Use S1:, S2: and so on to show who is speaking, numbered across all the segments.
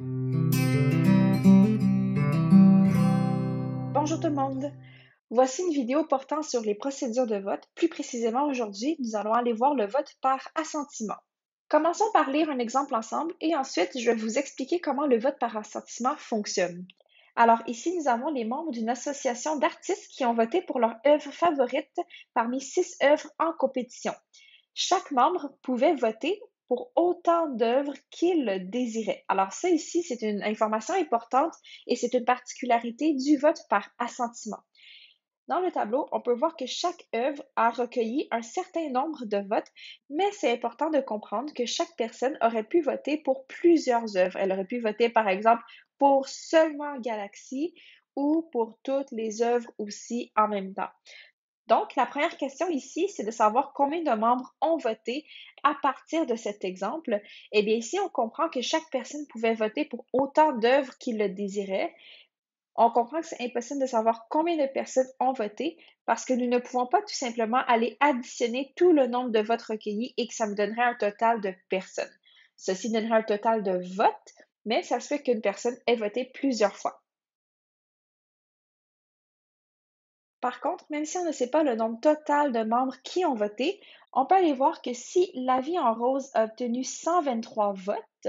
S1: Bonjour tout le monde! Voici une vidéo portant sur les procédures de vote. Plus précisément, aujourd'hui, nous allons aller voir le vote par assentiment. Commençons par lire un exemple ensemble et ensuite, je vais vous expliquer comment le vote par assentiment fonctionne. Alors ici, nous avons les membres d'une association d'artistes qui ont voté pour leur œuvre favorite parmi 6 œuvres en compétition. Chaque membre pouvait voter pour autant d'œuvres qu'il désirait. Alors ça ici, c'est une information importante et c'est une particularité du vote par assentiment. Dans le tableau, on peut voir que chaque œuvre a recueilli un certain nombre de votes, mais c'est important de comprendre que chaque personne aurait pu voter pour plusieurs œuvres. Elle aurait pu voter, par exemple, pour seulement Galaxy ou pour toutes les œuvres aussi en même temps. Donc, la première question ici, c'est de savoir combien de membres ont voté à partir de cet exemple. Eh bien, ici, on comprend que chaque personne pouvait voter pour autant d'œuvres qu'il le désirait. On comprend que c'est impossible de savoir combien de personnes ont voté parce que nous ne pouvons pas tout simplement aller additionner tout le nombre de votes recueillis et que ça me donnerait un total de personnes. Ceci donnerait un total de votes, mais ça se fait qu'une personne ait voté plusieurs fois. Par contre, même si on ne sait pas le nombre total de membres qui ont voté, on peut aller voir que si La Vie en rose a obtenu 123 votes,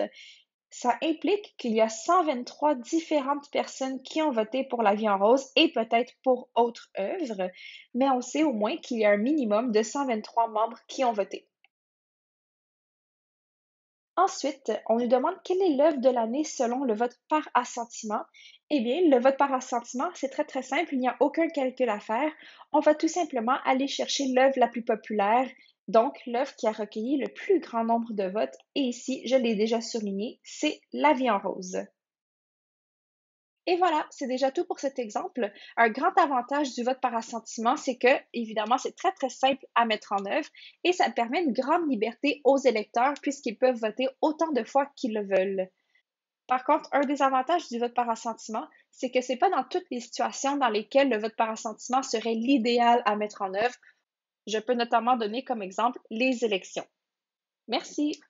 S1: ça implique qu'il y a 123 différentes personnes qui ont voté pour La Vie en rose et peut-être pour autres œuvres, mais on sait au moins qu'il y a un minimum de 123 membres qui ont voté. Ensuite, on nous demande quelle est l'œuvre de l'année selon le vote par assentiment. Eh bien, le vote par assentiment, c'est très très simple, il n'y a aucun calcul à faire. On va tout simplement aller chercher l'œuvre la plus populaire, donc l'œuvre qui a recueilli le plus grand nombre de votes. Et ici, je l'ai déjà souligné, c'est La Vie en rose. Et voilà, c'est déjà tout pour cet exemple. Un grand avantage du vote par assentiment, c'est que, évidemment, c'est très, très simple à mettre en œuvre et ça permet une grande liberté aux électeurs puisqu'ils peuvent voter autant de fois qu'ils le veulent. Par contre, un des avantages du vote par assentiment, c'est que c'est pas dans toutes les situations dans lesquelles le vote par assentiment serait l'idéal à mettre en œuvre. Je peux notamment donner comme exemple les élections. Merci.